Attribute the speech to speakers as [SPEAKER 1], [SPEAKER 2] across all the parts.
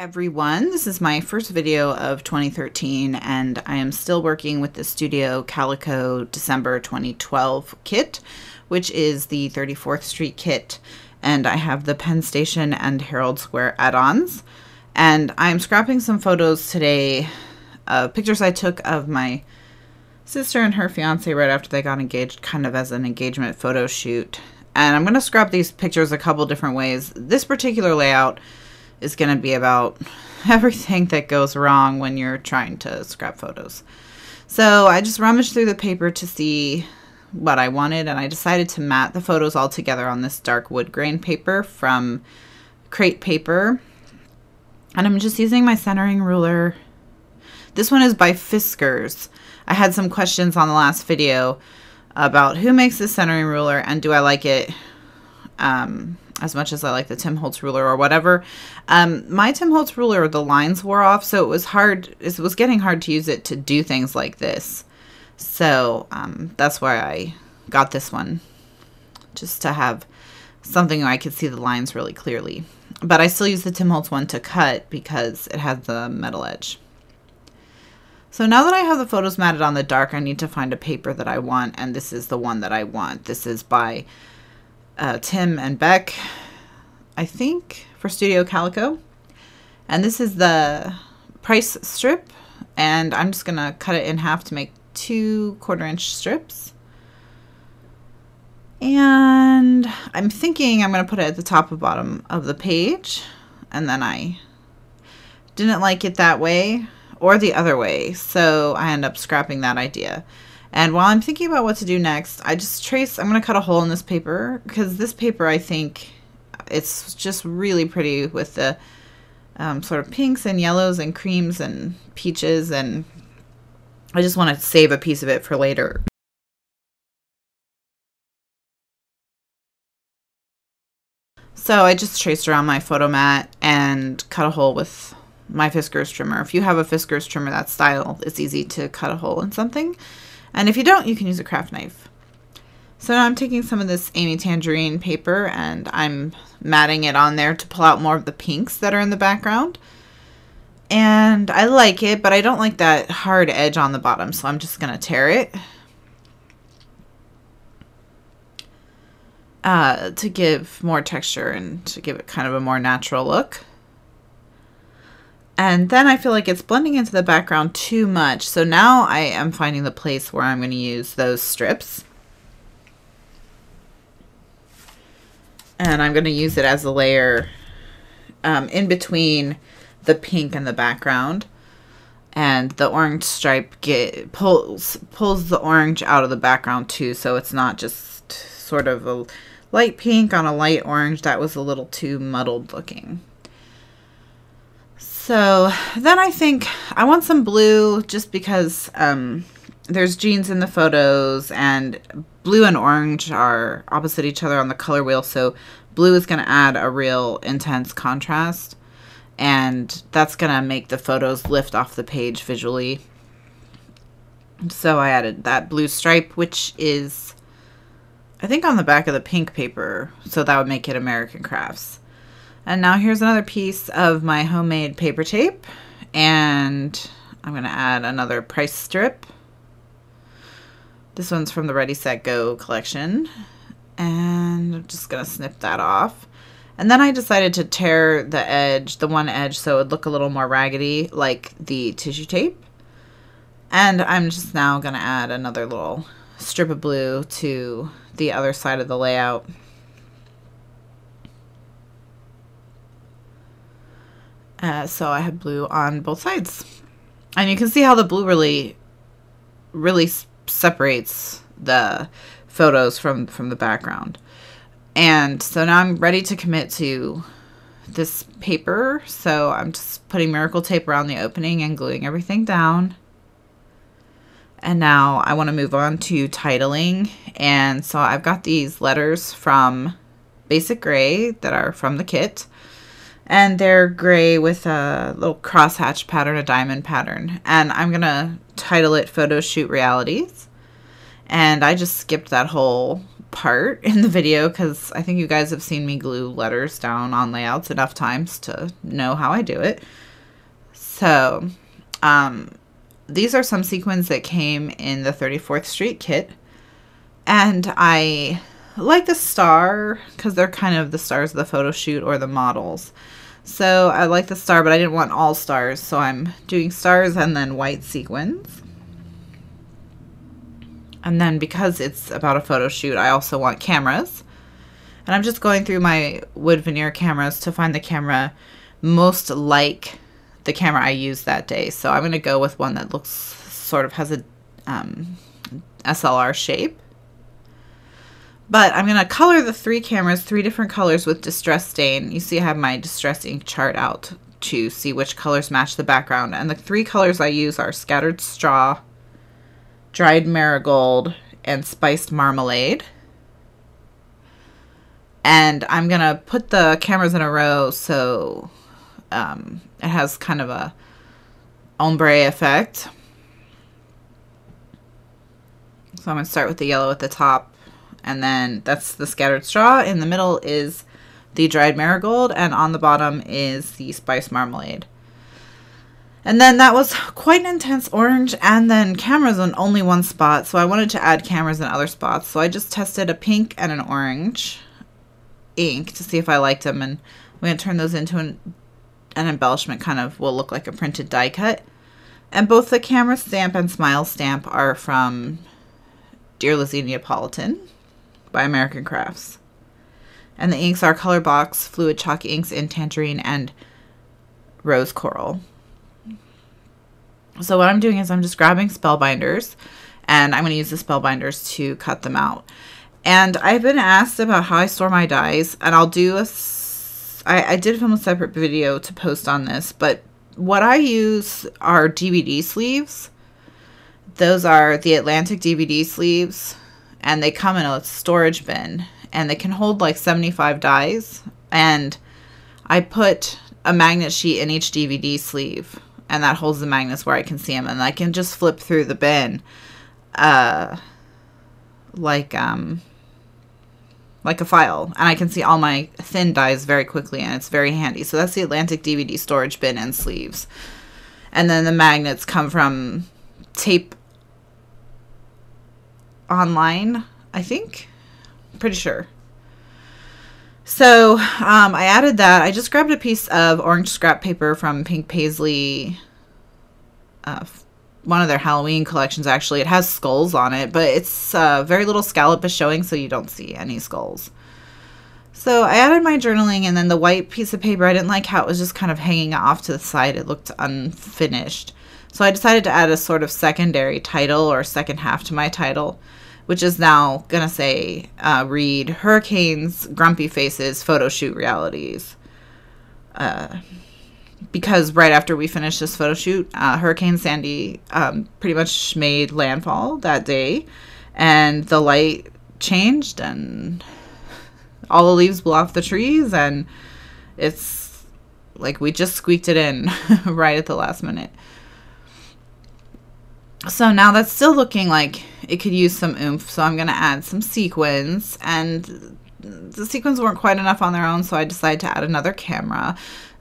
[SPEAKER 1] Everyone, this is my first video of 2013 and I am still working with the Studio Calico December 2012 kit, which is the 34th Street kit, and I have the Penn Station and Herald Square add-ons. And I'm scrapping some photos today, pictures I took of my sister and her fiance right after they got engaged, kind of as an engagement photo shoot. And I'm going to scrap these pictures a couple different ways. This particular layout is going to be about everything that goes wrong when you're trying to scrap photos. So I just rummaged through the paper to see what I wanted, and I decided to mat the photos all together on this dark wood grain paper from Crate Paper. And I'm just using my centering ruler. This one is by Fiskars. I had some questions on the last video about who makes this centering ruler and do I like it as much as I like the Tim Holtz ruler or whatever. My Tim Holtz ruler, the lines wore off, so it was hard. It was getting hard to use it to do things like this. So that's why I got this one, just to have something where I could see the lines really clearly. But I still use the Tim Holtz one to cut because it has the metal edge. So now that I have the photos matted on the dark, I need to find a paper that I want, and this is the one that I want. This is by Tim and Beck, I think, for Studio Calico. And this is the price strip, and I'm just going to cut it in half to make 2 1/4-inch strips. And I'm thinking I'm going to put it at the top and bottom of the page, and then I didn't like it that way or the other way, so I end up scrapping that idea. And while I'm thinking about what to do next, I'm going to cut a hole in this paper, because this paper, I think, it's just really pretty with the sort of pinks and yellows and creams and peaches, and I just want to save a piece of it for later. So I just traced around my photo mat and cut a hole with my Fiskars trimmer. If you have a Fiskars trimmer that style, it's easy to cut a hole in something. And if you don't, you can use a craft knife. So now I'm taking some of this Amy Tangerine paper and I'm matting it on there to pull out more of the pinks that are in the background. And I like it, but I don't like that hard edge on the bottom, so I'm just going to tear it to give more texture and to give it kind of a more natural look. And then I feel like it's blending into the background too much. So now I am finding the place where I'm going to use those strips. And I'm going to use it as a layer in between the pink and the background. And the orange stripe pulls the orange out of the background too. So it's not just sort of a light pink on a light orange. That was a little too muddled looking. So then I think I want some blue, just because there's jeans in the photos and blue and orange are opposite each other on the color wheel. So blue is going to add a real intense contrast, and that's going to make the photos lift off the page visually. So I added that blue stripe, which is, I think, on the back of the pink paper. So that would make it American Crafts. And now here's another piece of my homemade paper tape, and I'm going to add another price strip. This one's from the Ready, Set, Go collection, and I'm just going to snip that off. And then I decided to tear the edge, the one edge, so it would look a little more raggedy like the tissue tape. And I'm just now going to add another little strip of blue to the other side of the layout. So I have blue on both sides. And you can see how the blue really separates the photos from the background. And so now I'm ready to commit to this paper. So I'm just putting Miracle Tape around the opening and gluing everything down. And now I want to move on to titling. And so I've got these letters from Basic Gray that are from the kit. And they're gray with a little crosshatch pattern, a diamond pattern. And I'm going to title it Photo Shoot Realities. And I just skipped that whole part in the video because I think you guys have seen me glue letters down on layouts enough times to know how I do it. So these are some sequins that came in the 34th Street kit, and I like the star because they're kind of the stars of the photo shoot or the models. So I like the star, but I didn't want all stars, so I'm doing stars and then white sequins. And then because it's about a photo shoot, I also want cameras. And I'm just going through my wood veneer cameras to find the camera most like the camera I used that day. So I'm going to go with one that looks sort of has a SLR shape. But I'm going to color the 3 cameras 3 different colors with distress stain. You see I have my distress ink chart out to see which colors match the background. And the 3 colors I use are scattered straw, dried marigold, and spiced marmalade. And I'm going to put the cameras in a row so it has kind of a ombre effect. So I'm going to start with the yellow at the top. And then that's the scattered straw. In the middle is the dried marigold, and on the bottom is the spiced marmalade. And then that was quite an intense orange, and then cameras in only one spot, so I wanted to add cameras in other spots. So I just tested a pink and an orange ink to see if I liked them, and I'm going to turn those into an embellishment, kind of will look like a printed die cut. And both the camera stamp and smile stamp are from Dear Lizzie Neapolitan by American Crafts. And the inks are Color Box Fluid Chalk inks in Tangerine and Rose Coral. So what I'm doing is I'm just grabbing spellbinders, and I'm going to use the spellbinders to cut them out. And I've been asked about how I store my dies, and I'll do I did film a separate video to post on this, but what I use are DVD sleeves. Those are the Atlantic DVD sleeves, and they come in a storage bin, and they can hold like 75 dies. And I put a magnet sheet in each DVD sleeve, and that holds the magnets where I can see them, and I can just flip through the bin like a file, and I can see all my thin dies very quickly, and it's very handy. So that's the Atlantic DVD storage bin and sleeves. And then the magnets come from Tape Online, I think. Pretty sure. So I added that. I just grabbed a piece of orange scrap paper from Pink Paisley, one of their Halloween collections, actually. It has skulls on it, but it's very little scallop is showing, so you don't see any skulls. So I added my journaling, and then the white piece of paper, I didn't like how it was just kind of hanging off to the side. It looked unfinished. So I decided to add a sort of secondary title or second half to my title, which is now going to say, read Hurricanes, Grumpy Faces, Photo Shoot Realities. Because right after we finished this photo shoot, Hurricane Sandy pretty much made landfall that day, and the light changed, and all the leaves blew off the trees, and it's like we just squeaked it in right at the last minute. So now that's still looking like it could use some oomph, so I'm going to add some sequins, and the sequins weren't quite enough on their own, so I decided to add another camera,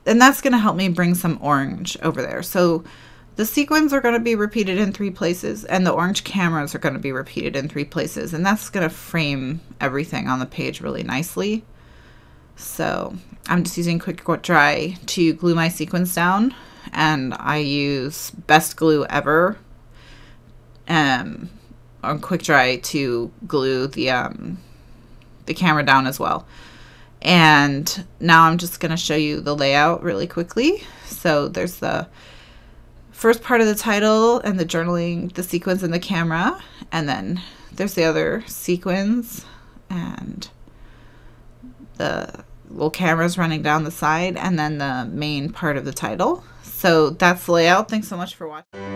[SPEAKER 1] and that's going to help me bring some orange over there. So the sequins are going to be repeated in 3 places, and the orange cameras are going to be repeated in 3 places, and that's going to frame everything on the page really nicely. So I'm just using Quick Dry to glue my sequins down, and I use Best Glue Ever on Quick Dry to glue the camera down as well. And now I'm just going to show you the layout really quickly. So there's the first part of the title and the journaling, the sequins and the camera, and then there's the other sequins and the little cameras running down the side, and then the main part of the title. So that's the layout. Thanks so much for watching.